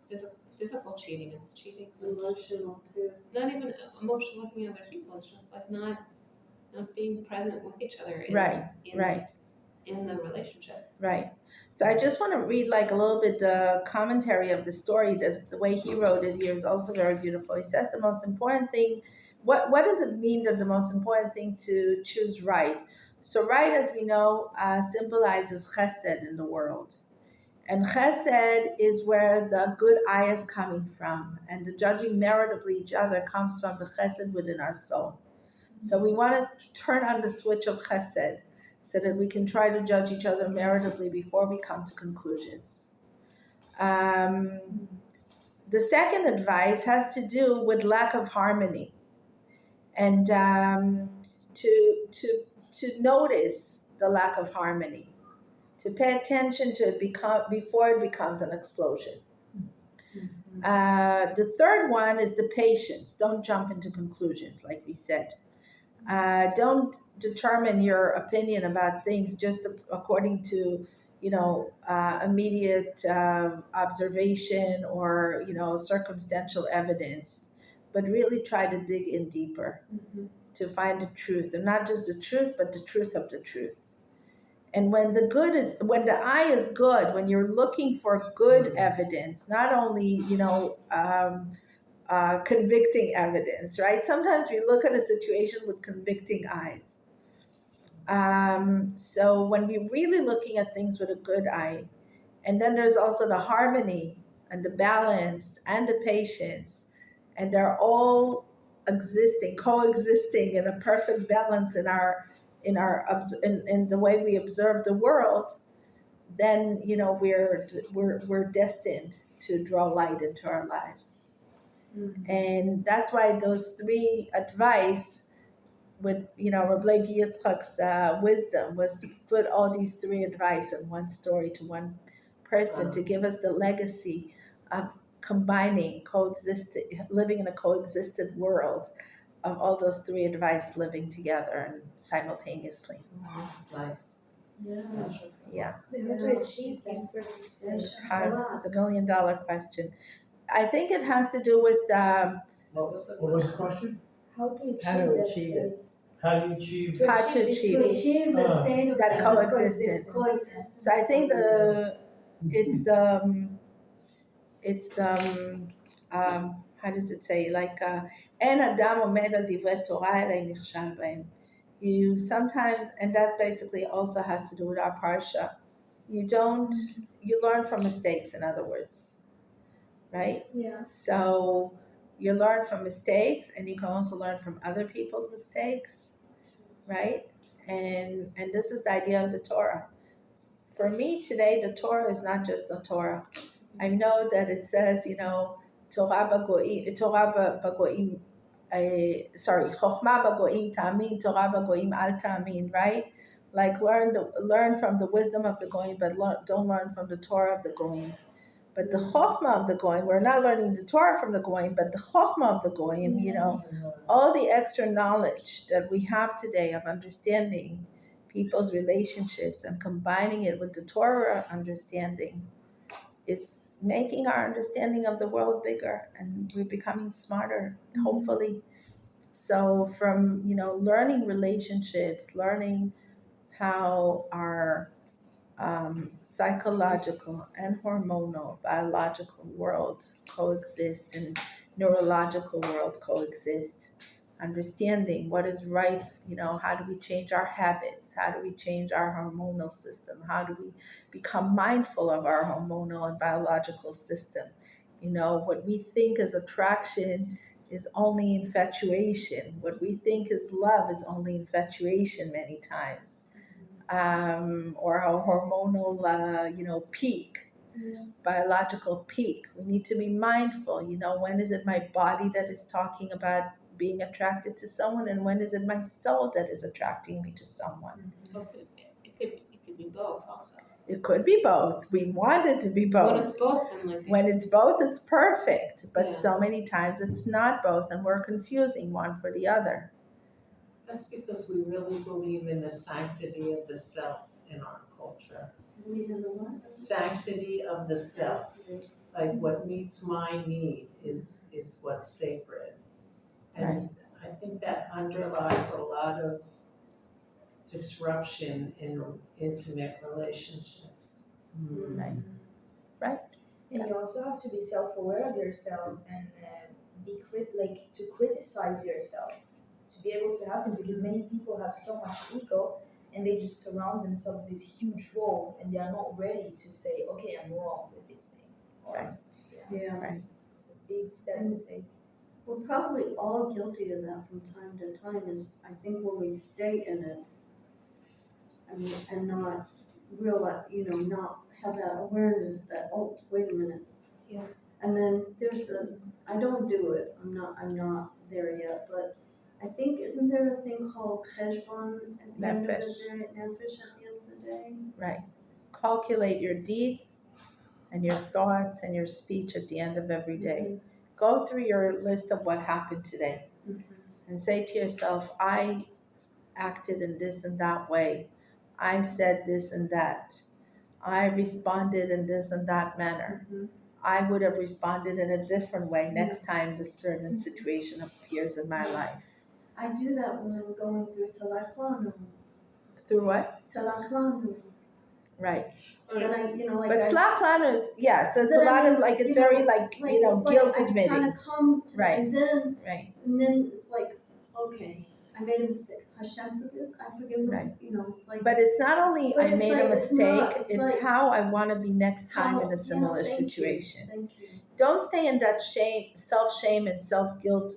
physical cheating, it's cheating. Emotional too. Not even emotional looking at other people, it's just like not being present with each other in the relationship. Right. So I just want to read like a little bit the commentary of the story. That the way he wrote it here is also very beautiful. He says the most important thing. What does it mean that the most important thing to choose right? So right, as we know, symbolizes chesed in the world. And chesed is where the good eye is coming from. And the judging merit of each other comes from the chesed within our soul. So we want to turn on the switch of chesed so that we can try to judge each other meritably before we come to conclusions. The second advice has to do with lack of harmony and to notice the lack of harmony, to pay attention to it before it becomes an explosion. The third one is the patience. Don't jump into conclusions, like we said. Don't determine your opinion about things just according to, immediate observation or, circumstantial evidence, but really try to dig in deeper to find the truth, and not just the truth, but the truth of the truth. And when the eye is good, when you're looking for good evidence, not only, convicting evidence, right? Sometimes we look at a situation with convicting eyes. So when we're really looking at things with a good eye, and then there's also the harmony and the balance and the patience, and they're all coexisting in a perfect balance in the way we observe the world, then we're destined to draw light into our lives. And that's why those three advice with, Reb Levi Yitzchak's wisdom was to put all these three advice in one story to one person to give us the legacy of combining, living in a coexistent world of all those three advice living together and simultaneously. That's nice. Yeah. How to achieve that The $1 million question. I think it has to do with What was the question? How to How to achieve achieve that it. How do you achieve how to achieve To achieve the state of that things. coexistence. So I think it's the how does it say, like אין אדם עומד על דברי תורה אלא אם נכשל בהם. You sometimes, and that basically also has to do with our parsha, you learn from mistakes, in other words, right? Yeah. So you learn from mistakes, and you can also learn from other people's mistakes, right? And this is the idea of the Torah. For me today, the Torah is not just the Torah. I know that it says, Torah bagoim, Chochma bagoim ta'amin, Torah bagoim al ta'amin, right? Like learn from the wisdom of the goyim, but don't learn from the Torah of the goyim. But the Chochma of the goyim, we're not learning the Torah from the goyim, but the Chochma of the goyim, all the extra knowledge that we have today of understanding people's relationships and combining it with the Torah understanding is making our understanding of the world bigger, and we're becoming smarter, hopefully. So from, learning relationships, learning how our psychological and hormonal, biological world coexist and neurological world coexist, understanding what is right, how do we change our habits, how do we change our hormonal system, how do we become mindful of our hormonal and biological system. What we think is attraction is only infatuation. What we think is love is only infatuation many times. Or a hormonal, peak, biological peak. We need to be mindful, when is it my body that is talking about being attracted to someone, and when is it my soul that is attracting me to someone? It could be both also. It could be both. We want it to be both. When it's both, then when it's both, it's perfect. But so many times it's not both, and we're confusing one for the other. That's because we really believe in the sanctity of the self in our culture. Believe in the what? Sanctity of the self. like what meets my need is what's sacred. And I think that underlies a lot of disruption in intimate relationships. Right. And you also have to be self-aware of yourself and to criticize yourself, to be able to have this, because many people have so much ego and they just surround themselves with these huge walls and they are not ready to say, okay, I'm wrong with this thing. Or, Yeah. Right. It's a big step to take. We're probably all guilty of that from time to time, is I think when we stay in it and not realize, not have that awareness that, oh, wait a minute. Yeah. And then I don't do it, I'm not there yet, but I think, isn't there a thing called cheshbon at the end of the day, nefesh at the end of the day? Right. Calculate your deeds and your thoughts and your speech at the end of every day. Go through your list of what happened today and say to yourself, I acted in this and that way. I said this and that. I responded in this and that manner. I would have responded in a different way next time this certain situation appears in my life. I do that when I'm going through Salachlanu. Through what? Salachlanu. Right. Then I, But slach lanu is, so it's a lot of it's very guilt admitting. I kind of come to Right. and then Right. it's like, okay, I made a mistake. Hashem forgives, I forgive us. It's like. But it's not only But I it's made like, a it's mistake, not- it's, it's like- how I want to be next time in a Yeah, similar thank you, situation. Thank you. Don't stay in that self-shame and self-guilt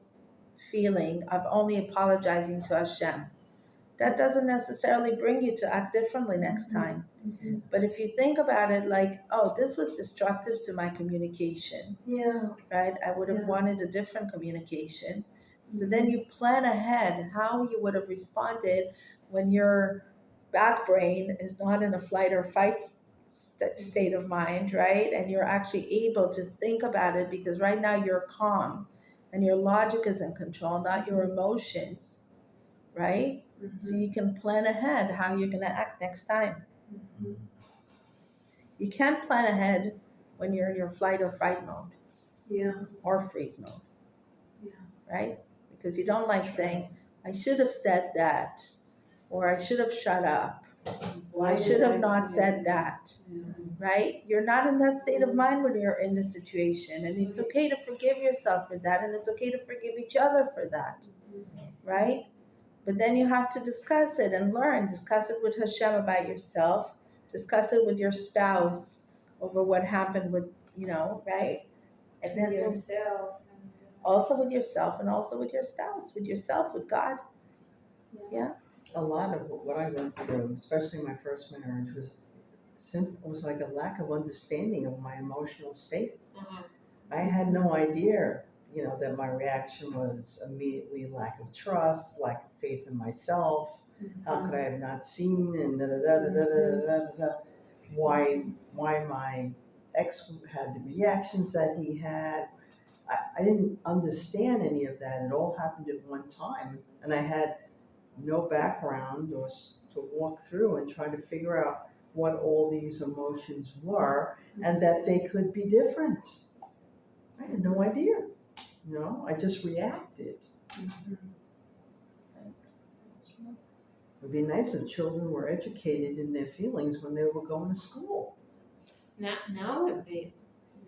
feeling of only apologizing to Hashem. That doesn't necessarily bring you to act differently next time. But if you think about it like, oh, this was destructive to my communication, Yeah. right? I would have wanted a different communication. So then you plan ahead how you would have responded when your back brain is not in a flight or fight state of mind, right? And you're actually able to think about it because right now you're calm and your logic is in control, not your emotions, right? So you can plan ahead how you're going to act next time. You can't plan ahead when you're in your flight or fight mode. Or freeze mode. Right? Because you don't like saying, I should have said that, or I should have shut up, or I should have not said that. Right? You're not in that state of mind when you're in the situation, and it's okay to forgive yourself for that, and it's okay to forgive each other for that. Right? But then you have to discuss it and learn. Discuss it with Hashem about yourself. Discuss it with your spouse over what happened with, right? And then yourself. also with yourself and also with your spouse, with yourself, with God. Yeah. A lot of what I went through, especially my first marriage, was like a lack of understanding of my emotional state. I had no idea, that my reaction was immediately lack of trust, lack of faith in myself. How could I have not seen and why my ex had the reactions that he had. I didn't understand any of that. It all happened at one time, and I had no background or to walk through and try to figure out what all these emotions were and that they could be different. I had no idea. I just reacted. It would be nice if children were educated in their feelings when they were going to school. Now they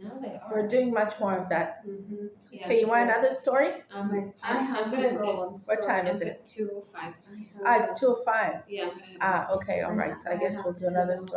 are. We're doing much more of that. Yeah. Okay, you want another story? I'm have gonna to go. I'm sorry. What time is it? 2:05. It's 2:05. Yeah, I'm gonna. Okay, all right. So I guess we'll do another story.